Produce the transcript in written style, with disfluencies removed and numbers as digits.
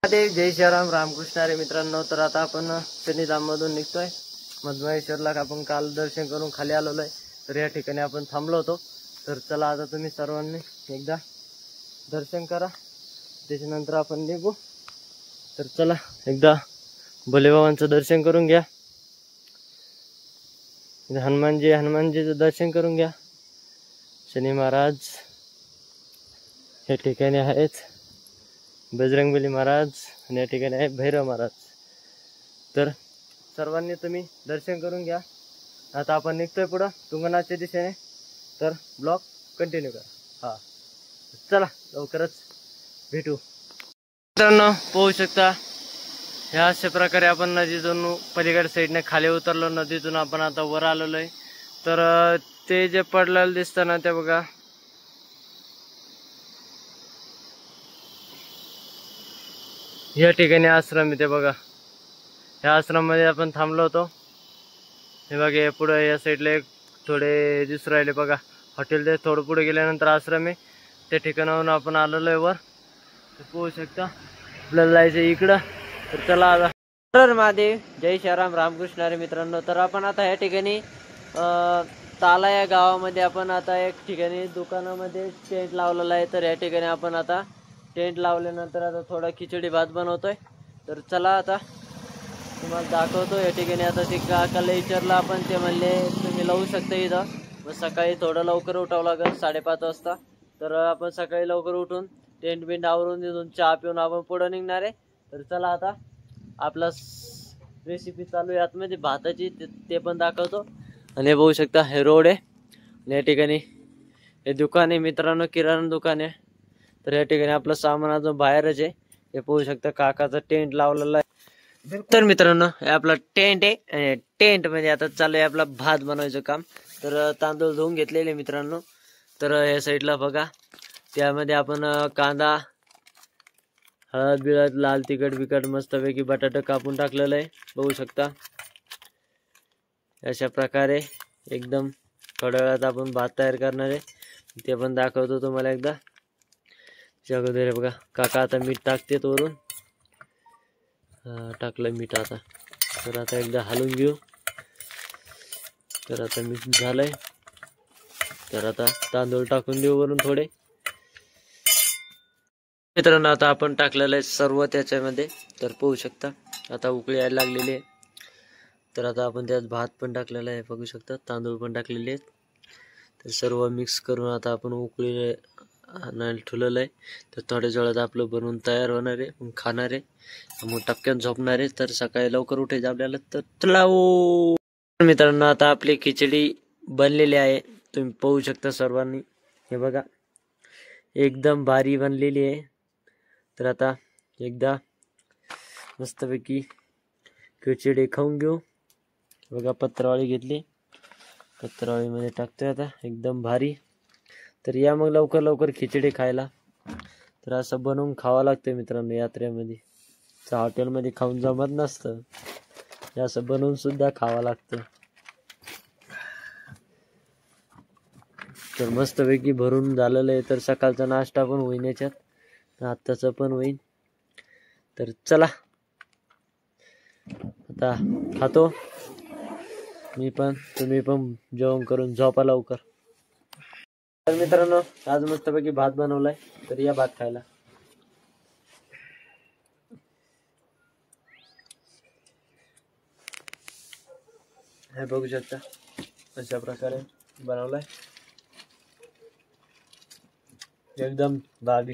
जय श्रीराम, रामकृष्ण हरी मित्रांनो. तर आता आपण शनिधाममधून निघतोय. मधमाहेश्वरला आपण काल दर्शन करून खाली आलेलो आहे. तर या ठिकाणी आपण थांबलो होतो. तर चला आता तुम्ही सर्वांनी एकदा दर्शन करा, त्याच्यानंतर आपण निघू. तर चला एकदा भोलेबाबांचं दर्शन करून घ्या. हनुमानजीचं दर्शन करून घ्या. शनी महाराज या ठिकाणी आहेत, बजरंगबली महाराज आणि या ठिकाणी आहे भैरव महाराज. तर सर्वांनी तुम्ही दर्शन करून घ्या. आता आपण निघतोय पुढं तुंगनाथच्या दिशेने. तर ब्लॉग कंटिन्यू करा. हा चला लवकरच भेटू. मित्रांनो पाहू शकता, ह्या अशा प्रकारे आपण नदीतून पलीकडे साईडने खाली उतरलो. नदीतून आपण आता वर आलेलो आहे. तर ते जे पडलेलं दिसतं ना ते बघा, या ठिकाणी आश्रम आहे. ते बघा, ह्या आश्रममध्ये आपण थांबलो होतो. हे बघा पुढे या साईडला एक थोडे दिसू राहिले बघा हॉटेल. ते थोडं पुढे गेल्यानंतर आश्रम आहे. त्या ठिकाणावरून आपण आलेलो आहे वर. तर पाहू शकता आपल्याला जायचं इकडं. तर चला आता. तर महादेव, जय श्रीराम, रामकृष्ण हरी मित्रांनो. तर आपण आता या ठिकाणी ताला या गावामध्ये आपण आता एक ठिकाणी दुकानामध्ये टेंट लावलेला आहे. तर या ठिकाणी आपण आता टेंट लावल्यानंतर आता थोडा खिचडी भात बनवतोय. तर चला आता तुम्हाला दाखवतो. या ठिकाणी आता ते काकाला विचारलं आपण, ते म्हणले तुम्ही लावू शकता इथं. मग सकाळी थोडं लवकर उठावं लागेल 5:30 वाजता. तर आपण सकाळी लवकर उठून टेंट बिंट आवरून तिथून चहा पिऊन आपण पुढं निघणार आहे. तर चला आता आपला रेसिपी चालू आहे आतमध्ये भाताची, ते पण दाखवतो. आणि हे बघू शकता हे रोड आहे. या ठिकाणी हे दुकान आहे मित्रांनो, किराणा दुकान आहे. तर या ठिकाणी आपलं सामान अजून बाहेरच आहे. हे पाहू शकता काकाचा टेंट लावलेला आहे. तर मित्रांनो हे आपला टेंट आहे. टेंट मध्ये आता चालू आहे आपला भात बनवायचं काम. तर तांदूळ धुवून घेतलेले मित्रांनो. तर या साईडला बघा, त्यामध्ये आपण कांदा, हळद बिळद, लाल तिखट बिकट मस्तपैकी बटाटा कापून टाकलेलं आहे. बघू शकता अशा प्रकारे एकदम थोड्या वेळात आपण भात तयार करणार आहे. ते पण दाखवतो तुम्हाला एकदा. अगोदर बघा काका आता मीठ टाकते वरून. टाकलं मीठ आता. तर आता एकदा हलवून घेऊ. तर आता मीठ झालंय. तर आता तांदूळ टाकून देऊ वरून थोडे. मित्रांनो आता आपण टाकलेलं आहे सर्व त्याच्यामध्ये. तर पाहू शकता आता उकळी यायला लागलेली आहे. तर आता आपण त्यात भात पण टाकलेला आहे, बघू शकता तांदूळ पण टाकलेले आहेत. तर सर्व मिक्स करून आता आपण उकळी आणायला ठेवलेलं आहे. तर थोड्याच वेळात आपलं बनवून तयार होणार आहे, मग खाणार आहे. मग टपक्यात झोपणार आहे. तर सकाळी लवकर उठायचं आपल्याला. तर चला मित्रांनो आता आपली खिचडी बनलेली आहे. तुम्ही पाहू शकता सर्वांनी. हे बघा एकदम भारी बनलेली आहे. तर आता एकदा मस्तपैकी खिचडी खाऊन घेऊ. बघा पत्रावळी घेतली, पत्रावळीमध्ये टाकतोय आता एकदम भारी. तर या मग लवकर लवकर खिचडी खायला. तर असं बनवून खावं लागतं मित्रांनो यात्रेमध्ये. हॉटेलमध्ये खाऊन जमत नसतं, असं बनवून सुद्धा खावं लागतं. तर मस्तपैकी भरून झालेलं आहे. तर सकाळचा नाश्ता पण होईन याच्यात, आत्ताचं पण होईन. तर चला आता खातो मी पण, तुम्ही पण जेवण करून झोपा लवकर. तर मित्रांनो आज मस्तपैकी भात बनवलाय. तर या भात खायला. हे बघू शकता अशा प्रकारे बनवलाय, एकदम भारी.